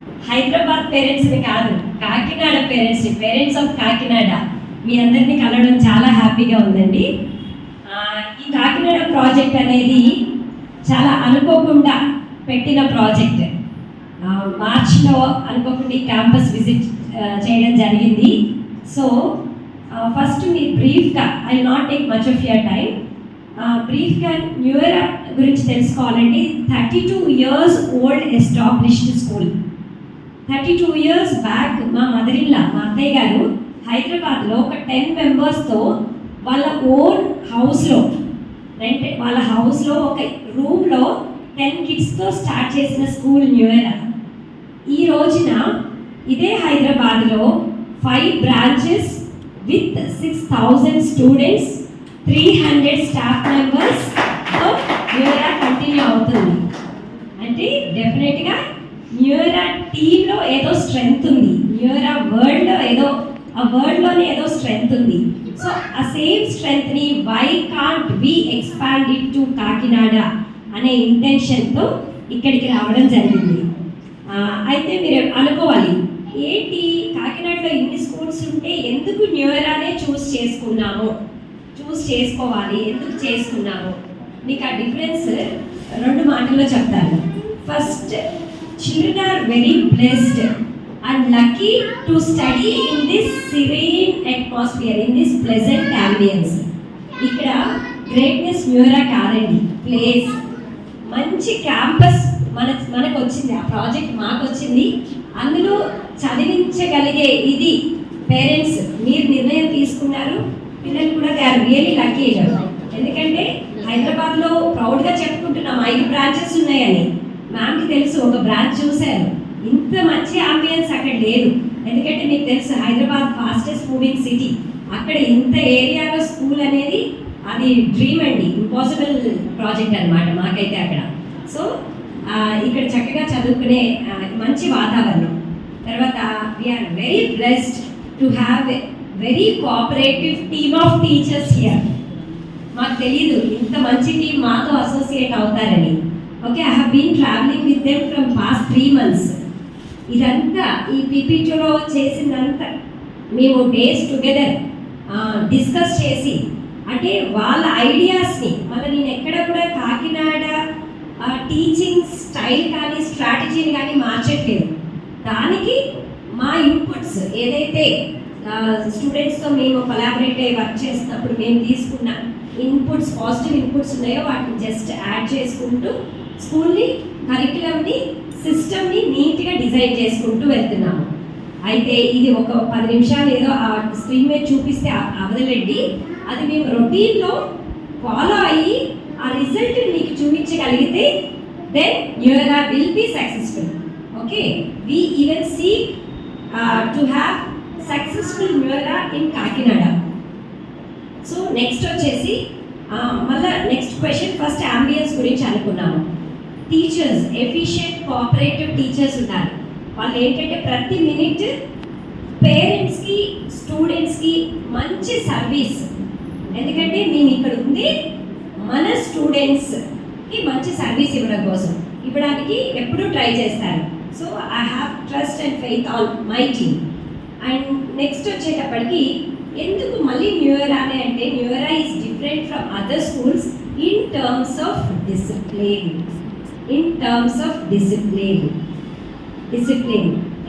హైదరాబాద్ పేరెంట్స్ని కాదు, కాకినాడ పేరెంట్స్ని, పేరెంట్స్ ఆఫ్ కాకినాడ మీ అందరినీ కలవడం చాలా హ్యాపీగా ఉందండి. ఈ కాకినాడ ప్రాజెక్ట్ అనేది చాలా అనుకోకుండా పెట్టిన ప్రాజెక్ట్. మార్చ్లో అనుకోకుండా ఈ క్యాంపస్ విజిట్ చేయడం జరిగింది. సో ఫస్ట్ మీ బ్రీఫ్గా, I not take much of your time, బ్రీఫ్గా న్యూ ఇయర్ గురించి తెలుసుకోవాలంటే 32 years old established school. 32 years back మా మదరిల్లా, మా అత్తయ్య గారు హైదరాబాద్లో ఒక 10 మెంబర్స్తో వాళ్ళ ఓన్ హౌస్లో వాళ్ళ హౌస్లో ఒక రూమ్లో 10 kidsతో స్టార్ట్ చేసిన స్కూల్ న్యూ ఇయర్. ఈ రోజున ఇదే హైదరాబాద్లో 5 branches విత్ 6,000 స్టూడెంట్స్, 300 స్టాఫ్ మెంబర్స్తో న్యూ ఇయర్ కంటిన్యూ అవుతుంది. అంటే డెఫినెట్గా న్యూ ఇయర్ టీంలో ఏదో స్ట్రెంగ్త్ ఉంది, న్యూ ఇయర్ వరల్డ్లోనే ఏదో స్ట్రెంగ్త్ ఉంది. సో ఆ సేమ్ స్ట్రెంగ్త్ని why can't we expand it to Kakinada అనే ఇంటెన్షన్తో ఇక్కడికి రావడం జరిగింది. అయితే మీరు అనుకోవాలి, ఏంటి కాకినాడలో ఇన్ని స్కూల్స్ ఉంటే ఎందుకు న్యూ ఇయర్ అనే చూస్ చేసుకోవాలి, ఎందుకు చేసుకున్నాము? మీకు ఆ డిఫరెన్స్ 2 మాటల్లో చెప్తాను. First, children are very blessed and lucky to study in this serene atmosphere, in this pleasant ambience. ఇక్కడ గ్రేట్నెస్ న్యూ ఇయర్ కాదండి, ప్లేస్, మంచి క్యాంపస్ మనకు వచ్చింది, ఆ ప్రాజెక్ట్ మాకు వచ్చింది. అందులో చదివించగలిగే ఇది పేరెంట్స్ మీరు నిర్ణయం తీసుకున్నారు. పిల్లలు కూడా దే ఆర్ రియలీ లక్కీ. ఎందుకంటే హైదరాబాద్లో ప్రౌడ్గా చెప్పుకుంటున్నాం 5 branches ఉన్నాయని. మ్యామ్కి తెలుసు, ఒక బ్రాంచ్ చూశారు, ఇంత మంచి ఆంబియన్స్ అక్కడ లేదు. ఎందుకంటే మీకు తెలుసు హైదరాబాద్ ఫాస్టెస్ట్ మూవింగ్ సిటీ, అక్కడ ఇంత ఏరియాలో స్కూల్ అనేది అది డ్రీమ్ అండి, ఇంపాసిబుల్ ప్రాజెక్ట్ అనమాట మాకైతే అక్కడ. సో ఇక్కడ చక్కగా చదువుకునే మంచి వాతావరణం. తర్వాత we are very blessed to have a very cooperative team of teachers here. మాకు తెలీదు ఇంత మంచి టీం మాతో అసోసియేట్ అవుతారని. Okay, I have been travelling with them from past 3 months. ఇదంతా ఈ పీపీటీలో చేసిందంతా మేము డేస్ టుగెదర్ డిస్కస్ చేసి, అంటే వాళ్ళ ఐడియాస్ని, మళ్ళీ నేను ఎక్కడ కూడా కాకినాడ టీచింగ్ స్టైల్ కానీ స్ట్రాటజీని కానీ మార్చట్లేదు. దానికి మా ఇన్పుట్స్ ఏదైతే స్టూడెంట్స్తో మేము కొలాబరేట్ అయ్యి వర్క్ చేస్తున్నప్పుడు మేము తీసుకున్న ఇన్పుట్స్, పాజిటివ్ ఇన్పుట్స్ ఉన్నాయో వాటిని జస్ట్ యాడ్ చేసుకుంటూ స్కూల్ని, కరిక్యులంని, సిస్టమ్ని నీట్గా డిజైన్ చేసుకుంటూ వెళ్తున్నాము. అయితే ఇది ఒక 10 నిమిషాలు ఏదో ఆ స్క్రీన్ మీద చూపిస్తే అవదలండి. అది మేము రొటీన్లో ఫాలో అయ్యి ఆ రిజల్ట్ మీకు చూపించగలిగితే then your will be successful. Okay, we even seek to have successful new year in Kakinada. So next వచ్చేసి మళ్ళీ నెక్స్ట్ క్వశ్చన్, ఫస్ట్ అంబియన్స్ గురించి అనుకున్నాము. టీచర్స్, ఎఫిషియెంట్ కోఆపరేటివ్ టీచర్స్ ఉన్నారు. వాళ్ళు ఏంటంటే ప్రతి మినిట్ పేరెంట్స్కి, స్టూడెంట్స్కి మంచి సర్వీస్. ఎందుకంటే మేము ఇక్కడ ఉంది మన స్టూడెంట్స్కి మంచి సర్వీస్ ఇవ్వడానికి ఎప్పుడూ ట్రై చేస్తారు. So I have trust and faith on my team. And next వచ్చేటప్పటికి ఎందుకు మళ్ళీ న్యూ ఇయర్ అని అంటే, new year is different from other schools in terms of discipline.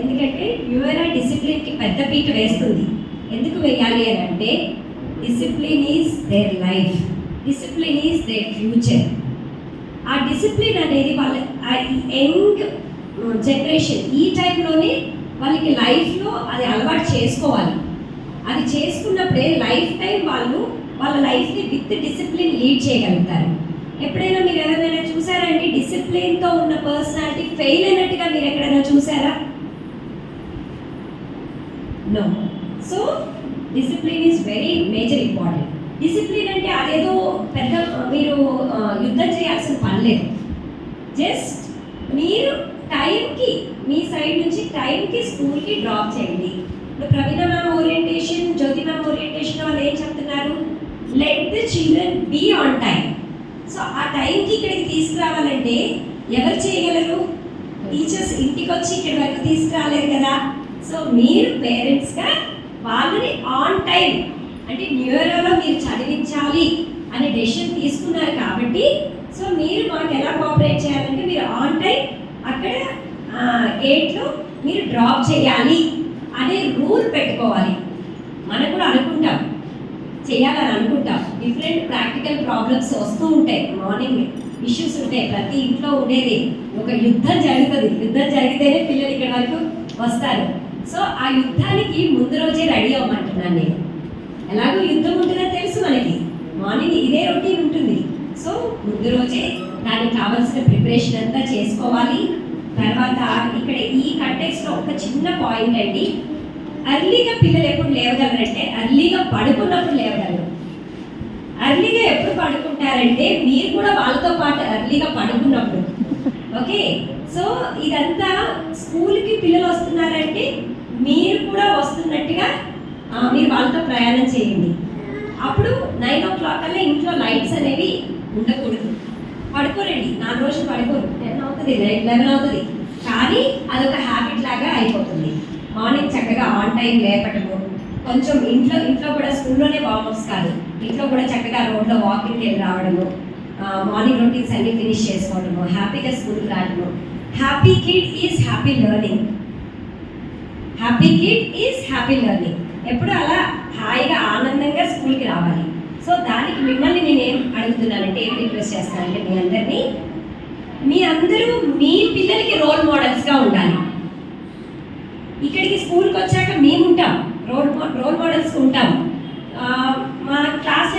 ఎందుకంటే న్యూ ఇయర్ డిసిప్లిన్కి పెద్ద పీట వేస్తుంది. ఎందుకు వేయాలి అని అంటే, discipline is their life, discipline is their future. ఆ డిసిప్లిన్ అనేది వాళ్ళ యంగ్ జనరేషన్ ఈ టైంలోనే వాళ్ళకి లైఫ్లో అది అలవాటు చేసుకోవాలి. అది చేసుకున్నప్పుడే లైఫ్ టైం వాళ్ళు వాళ్ళ లైఫ్ని విత్ డిసిప్లిన్ లీడ్ చేయగలుగుతారు. ఎప్పుడైనా మీరు ఎవరైనా చూసారండి డిసిప్లిన్తో ఉన్న పర్సనాలిటీ ఫెయిల్ అయినట్టుగా మీరు ఎక్కడైనా చూసారా? No. So discipline is very major important. Discipline అంటే అదేదో పెద్ద మీరు యుద్ధం చేయాల్సిన పని లేదు. జస్ట్ మీరు టైంకి, మీ సైడ్ నుంచి టైంకి స్కూల్కి డ్రాప్ చేయండి. ఇప్పుడు Praveena ma'am orientation, Jyothi ma'am orientation వాళ్ళు ఏం చెప్తున్నారు? Let the children be on time. సో ఆ టైంకి ఇక్కడికి తీసుకురావాలంటే ఎవరు చేయగలరు? టీచర్స్ ఇంటికి వచ్చి ఇక్కడ వరకు తీసుకురాలేరు కదా. సో మీరు పేరెంట్స్గా వాళ్ళని ఆన్ టైం అంటే న్యూ ఇయర్లో మీరు చదివించాలి అనే డెసిషన్ తీసుకున్నారు కాబట్టి సో మీరు మాకు ఎలా కోఆపరేట్ చేయాలంటే మీరు ఆన్ టైం అక్కడ గేట్లో మీరు డ్రాప్ చేయాలి అనే రూల్ పెట్టుకోవాలి. మనం కూడా అనుకుంటాం చేయాలని అనుకుంటాం, డిఫరెంట్ ప్రాక్టికల్ ప్రాబ్లమ్స్ వస్తూ ఉంటాయి, మార్నింగ్ ఇష్యూస్ ఉంటాయి, ప్రతి ఇంట్లో ఉండేది. ఒక యుద్ధం జరుగుతుంది, యుద్ధం జరిగితేనే పిల్లలు ఇక్కడ వరకు వస్తారు. సో ఆ యుద్ధానికి ముందు రోజే రెడీ అవ్వమంటున్నాను నేను. ఎలాగో యుద్ధం ఉంటుందని తెలుసు మనకి, మార్నింగ్ ఇదే రొటీన్ ఉంటుంది. సో ముందు రోజే దానికి కావాల్సిన ప్రిపరేషన్ అంతా చేసుకోవాలి. తర్వాత ఇక్కడ ఈ కంటెక్స్లో ఒక చిన్న పాయింట్ అండి, అర్లీగా పిల్లలు ఎప్పుడు లేవగలరంటే అర్లీగా పడుకున్నప్పుడు లేవగలరు. అర్లీగా ఎప్పుడు పడుకుంటారంటే మీరు కూడా వాళ్ళతో పాటు అర్లీగా పడుకున్నప్పుడు. ఓకే, సో ఇదంతా స్కూల్కి పిల్లలు వస్తున్నారంటే మీరు కూడా వస్తున్నట్టుగా మీరు వాళ్ళతో ప్రయాణం చేయండి. అప్పుడు 9 o'clock కల్లా ఇంట్లో లైట్స్ అనేవి ఉండకూడదు. పడుకోరండి, 4 రోజులు పడుకోరు, 10 అవుతుంది, 11 అవుతుంది, కానీ అదొక హ్యాబిట్ లాగా అయిపోతుంది. మార్నింగ్ చక్కగా ఆన్ టైం లేపటము, కొంచెం ఇంట్లో కూడా స్కూల్లోనే వార్మప్స్ కాదు, ఇంట్లో కూడా చక్కగా రోడ్లో వాకింగ్కి వెళ్ళి రావడము, మార్నింగ్ రొటీన్స్ అన్ని ఫినిష్ చేసుకోవడము, హ్యాపీగా స్కూల్కి రావడము. Happy kid is happy learning. Happy kid is happy learning. ఎప్పుడు అలా హాయిగా ఆనందంగా స్కూల్కి రావాలి. సో దానికి మిమ్మల్ని నేనేం అడుగుతున్నానంటే, ఏం రిక్వెస్ట్ చేస్తానంటే మీ అందరూ మీ పిల్లలకి రోల్ మోడల్స్గా ఉండాలి. ఇక్కడికి స్కూల్కి వచ్చాక మేము ఉంటాం, రోల్ మోడల్స్ ఉంటాం. మా class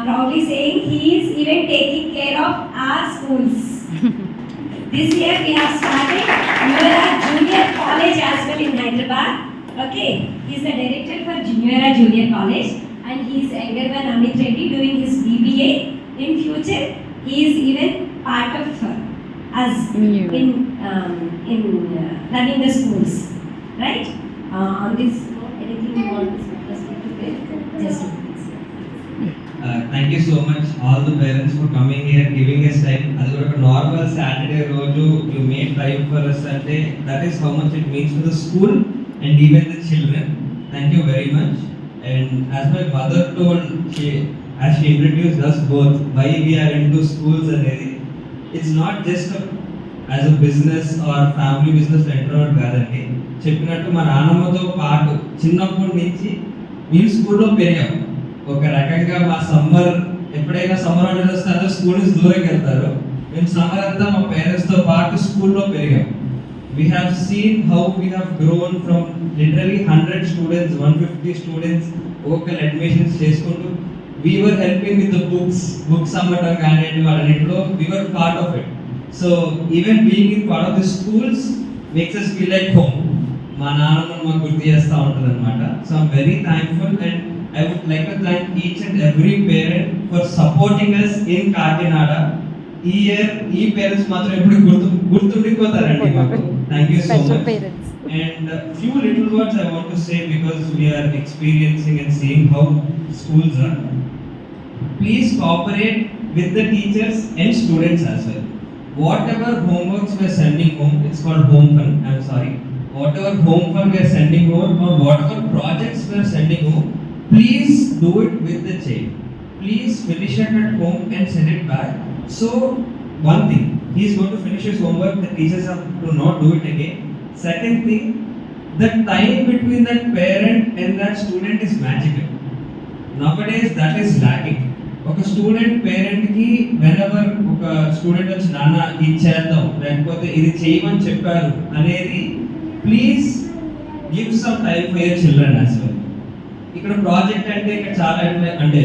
proudly saying he is even taking care of our schools. This year we have started Junyera Junior College as well in Hyderabad. Okay, he is the director for Junyera Junior College and he is younger than Amit Reddy doing his BBA. In future he is even part of us in running the schools, right? On this, anything you want to say? Just thank you so much all the parents for coming here, giving us time. Adi oka normal Saturday roju you made time for us ante that is how much it means to the school and even the children. Thank you very much. And as my mother told, as she introduced us both why we are into schools anedi, it's not just as a business or family business enterprise కాదండి. చెప్పినట్టు మా నాన్నమ్మతో పాటు చిన్నప్పటి నుంచి మేము స్కూల్లో పెరిగాం. ఒక రకంగా మా సమ్మర్ ఎప్పుడైనా సమ్మర్ హాలిడేస్ వస్తే అందరూ స్కూల్ నుంచి దూరంకి వెళ్తారు, మేము సమ్మర్ అంతా మా పేరెంట్స్తో పాటు స్కూల్లో పెరిగాం. We have seen how we have grown from literally 100 students, 150 students, local admissions చేసుకుంటూ we were helping with the books అమ్మటం కానివ్వండి, వాళ్ళన్నింటిలో we were part of it. So even being in part of the schools makes us feel like home. మా నాన్నమ్మ మాకు గుర్తు చేస్తూ ఉంటుంది అనమాట. So I'm very thankful and I would like to thank each and every parent for supporting us in Kakinada. ఈ year ఈ parents మాత్రం ఎప్పుడు గుర్తుండిపోతారండి మాకు. Thank you so much. And few little words I want to say because we are experiencing and seeing how schools are. Please cooperate with the teachers and students as well. Whatever homeworks we are sending home, it's called home fun, I'm sorry. Whatever home fun we are sending home or whatever projects we are sending home, please do it with the child. Please finish it at home and send it back. So one thing, he is going to finish his homework, the teachers have to not do it again. Second thing, the time between that parent and that student is magical. Nowadays that is lacking. ఒక student పేరెంట్కి whenever ఒక student వచ్చి నాన్న ఇది చేద్దాం లేకపోతే ఇది చేయమని చెప్పారు అనేది, please give some time for your children as well. ఇక్కడ ప్రాజెక్ట్ అంటే ఇక్కడ చాలా అంటే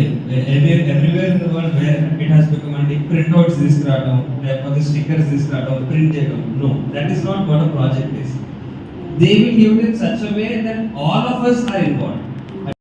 everywhere in the world where it has become అంటే ప్రింట్ అవుట్స్ తీసుకురావడం లేకపోతే స్టిక్కర్స్ తీసుకురావడం ప్రింట్ చేయడం. No, that is not what a project is. They will give it in such a way that all of us are involved.